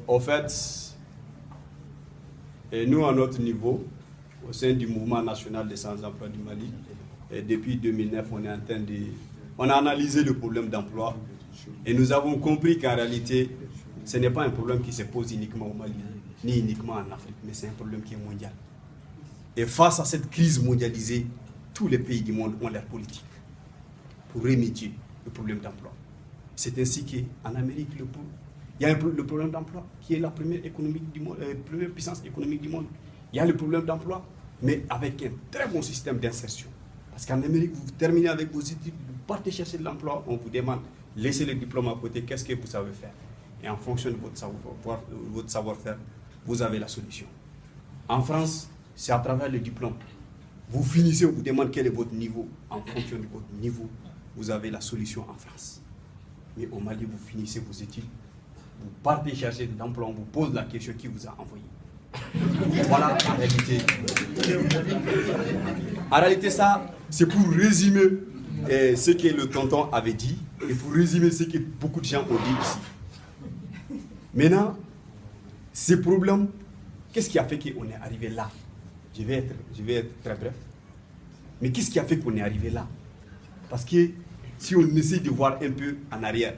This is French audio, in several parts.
En fait, nous, à notre niveau, au sein du mouvement national des sans-emploi du Mali, depuis 2009, on a analysé le problème d'emploi et nous avons compris qu'en réalité, ce n'est pas un problème qui se pose uniquement au Mali, ni uniquement en Afrique, mais c'est un problème qui est mondial. Et face à cette crise mondialisée, tous les pays du monde ont leur politique pour remédier le problème d'emploi. C'est ainsi qu'en Amérique, il y a le problème d'emploi qui est la première puissance économique du monde. Il y a le problème d'emploi, mais avec un très bon système d'insertion. Parce qu'en Amérique, vous terminez avec vos études, vous partez chercher de l'emploi, on vous demande, laissez le diplôme à côté, qu'est-ce que vous savez faire? Et en fonction de votre savoir-faire, vous avez la solution. En France, c'est à travers le diplôme. Vous finissez, on vous demande quel est votre niveau. En fonction de votre niveau, vous avez la solution en France. Mais au Mali, vous finissez vos études, vous partez chercher de l'emploi, on vous pose la question qui vous a envoyé. Voilà en réalité. En réalité, ça, c'est pour résumer ce que le tonton avait dit et pour résumer ce que beaucoup de gens ont dit ici. Maintenant, ces problèmes, qu'est-ce qui a fait qu'on est arrivé là? Je vais être très bref. Mais qu'est-ce qui a fait qu'on est arrivé là? Parce que si on essaie de voir un peu en arrière,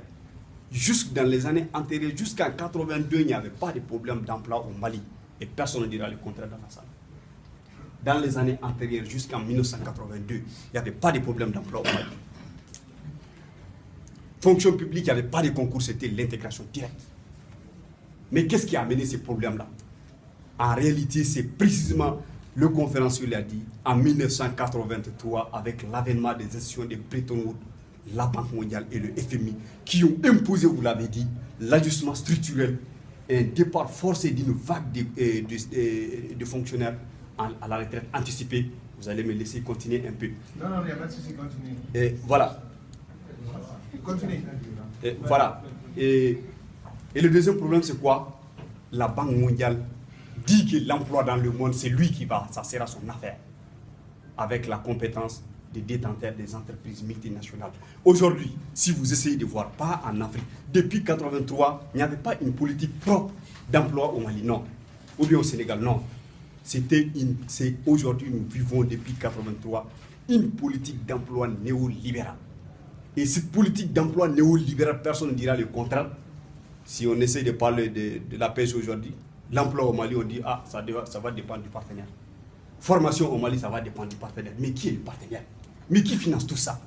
jusque dans les années antérieures, jusqu'en 82, il n'y avait pas de problème d'emploi au Mali. Et personne ne dira le contraire dans la salle. Dans les années antérieures, jusqu'en 1982, il n'y avait pas de problème d'emploi au Mali. Fonction publique, il n'y avait pas de concours, c'était l'intégration directe. Mais qu'est-ce qui a amené ces problèmes-là? En réalité, c'est précisément, le conférencier l'a dit, en 1983, avec l'avènement des institutions de Bretton Woods, la Banque mondiale et le FMI, qui ont imposé, vous l'avez dit, l'ajustement structurel, un départ forcé d'une vague de fonctionnaires à la retraite anticipée. Vous allez me laisser continuer un peu. Non, il n'y a pas de souci, continue. Et voilà. Continue. Et voilà. Et le deuxième problème, c'est quoi? La Banque mondiale dit que l'emploi dans le monde, c'est lui qui va, ça sera son affaire, avec la compétence des détenteurs des entreprises multinationales. Aujourd'hui, si vous essayez de voir, pas en Afrique, depuis 1983, il n'y avait pas une politique propre d'emploi au Mali, non. Ou bien au Sénégal, non. Aujourd'hui, nous vivons depuis 1983 une politique d'emploi néolibérale. Et cette politique d'emploi néolibérale, personne ne dira le contraire. Si on essaie de parler de la pêche aujourd'hui, l'emploi au Mali, on dit, ça va dépendre du partenaire. Formation au Mali, ça va dépendre du partenaire. Mais qui est le partenaire? Mais qui finance tout ça?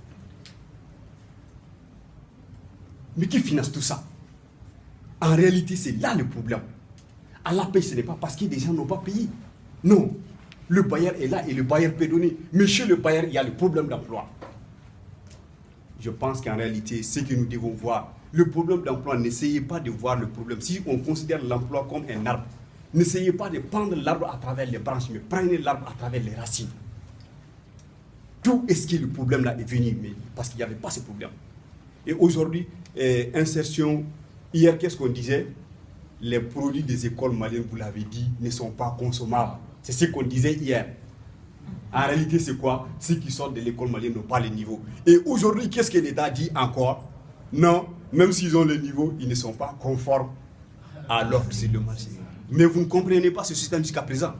Mais qui finance tout ça? En réalité, c'est là le problème. À la paix, ce n'est pas parce que des gens n'ont pas payé. Non. Le bailleur est là et le bailleur peut donner. Mais chez le bailleur, il y a le problème d'emploi. Je pense qu'en réalité, ce que nous devons voir, le problème d'emploi, n'essayez pas de voir le problème. Si on considère l'emploi comme un arbre, n'essayez pas de prendre l'arbre à travers les branches, mais prenez l'arbre à travers les racines. D'où est-ce que le problème là est venu? Mais parce qu'il n'y avait pas ce problème. Et aujourd'hui, insertion, hier, qu'est-ce qu'on disait? Les produits des écoles maliennes, vous l'avez dit, ne sont pas consommables. C'est ce qu'on disait hier. En réalité, c'est quoi? Ceux qui sortent de l'école malienne n'ont pas le niveau. Et aujourd'hui, qu'est-ce que l'État dit encore? Non, même s'ils ont le niveau, ils ne sont pas conformes à l'offre sur le marché. Mais vous ne comprenez pas ce système jusqu'à présent.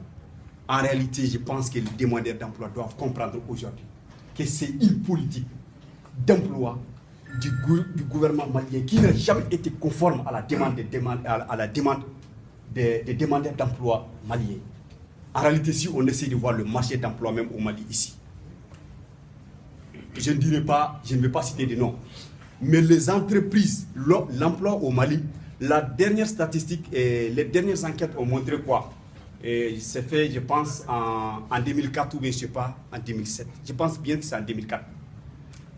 En réalité, je pense que les demandeurs d'emploi doivent comprendre aujourd'hui que c'est une politique d'emploi du gouvernement malien qui n'a jamais été conforme à la demande des demandeurs d'emploi maliens. En réalité, si on essaie de voir le marché d'emploi même au Mali ici, je ne vais pas citer de noms, mais les entreprises, l'emploi au Mali, la dernière statistique et les dernières enquêtes ont montré quoi? C'est fait, je pense, en 2004 ou bien, je ne sais pas, en 2007. Je pense bien que c'est en 2004.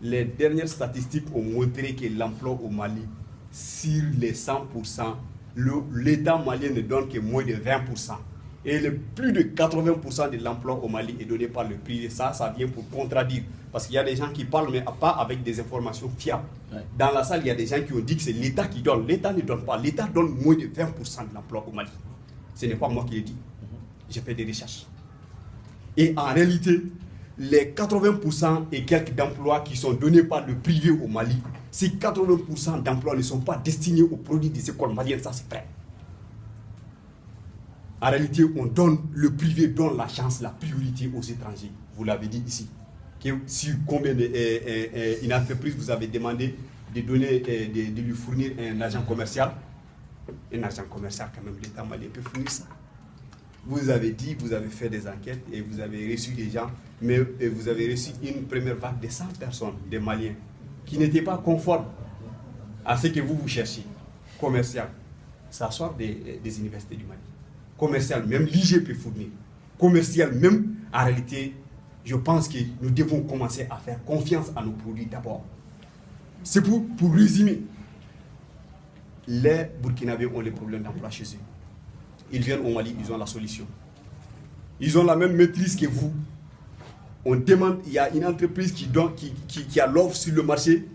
Les dernières statistiques ont montré que l'emploi au Mali, sur les 100%, l'État malien ne donne que moins de 20%. Et plus de 80% de l'emploi au Mali est donné par le privé. Ça vient pour contredire. Parce qu'il y a des gens qui parlent, mais pas avec des informations fiables. Ouais. Dans la salle, il y a des gens qui ont dit que c'est l'État qui donne. L'État ne donne pas. L'État donne moins de 20% de l'emploi au Mali. Ce n'est pas moi qui l'ai dit. J'ai fait des recherches. Et en réalité, les 80% et quelques d'emplois qui sont donnés par le privé au Mali, ces 80% d'emplois ne sont pas destinés aux produits des écoles maliennes, ça c'est vrai. En réalité, le privé donne la chance, la priorité aux étrangers. Vous l'avez dit ici. Que si combien une entreprise vous avez demandé de donner, de lui fournir un agent commercial, quand même, l'État malien peut fournir ça. Vous avez dit, vous avez fait des enquêtes et vous avez reçu des gens, mais vous avez reçu une première vague de 100 personnes, des Maliens, qui n'étaient pas conformes à ce que vous cherchez. Commercial, ça sort des universités du Mali. Commercial, même l'IG peut fournir. Commercial, même, en réalité, je pense que nous devons commencer à faire confiance à nos produits d'abord. C'est pour résumer. Les Burkinabés ont les problèmes d'emploi chez eux. Ils viennent au Mali, ils ont la solution. Ils ont la même maîtrise que vous. On demande, il y a une entreprise qui a l'offre sur le marché.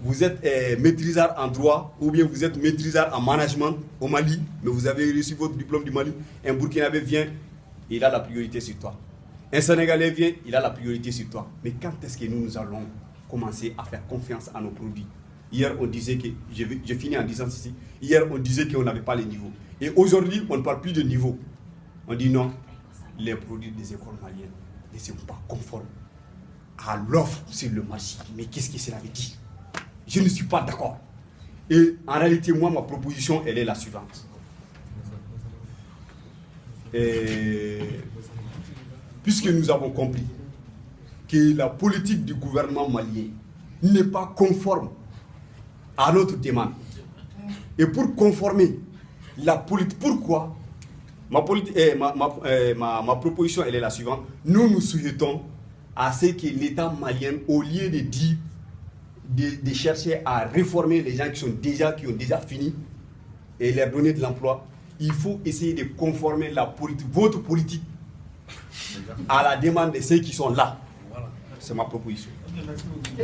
Vous êtes maîtrisard en droit ou bien vous êtes maîtrisard en management au Mali, mais vous avez reçu votre diplôme du Mali. Un Burkinabé vient, il a la priorité sur toi. Un Sénégalais vient, il a la priorité sur toi. Mais quand est-ce que nous allons commencer à faire confiance à nos produits? Hier, on disait que, je finis en disant ceci, hier, on disait qu'on n'avait pas les niveaux. Et aujourd'hui, on ne parle plus de niveau. On dit non, les produits des écoles maliennes ne sont pas conformes à l'offre sur le marché. Mais qu'est-ce que cela veut dire? Je ne suis pas d'accord. Et en réalité, moi, ma proposition, elle est la suivante. Puisque nous avons compris que la politique du gouvernement malien n'est pas conforme à notre demande. Et pour conformer la politique, pourquoi ma proposition, elle est la suivante. Nous souhaitons à ce que l'État malien, au lieu de dire, de chercher à réformer les gens qui ont déjà fini et leur donner de l'emploi, il faut essayer de conformer votre politique à la demande de ceux qui sont là. C'est ma proposition. Merci beaucoup.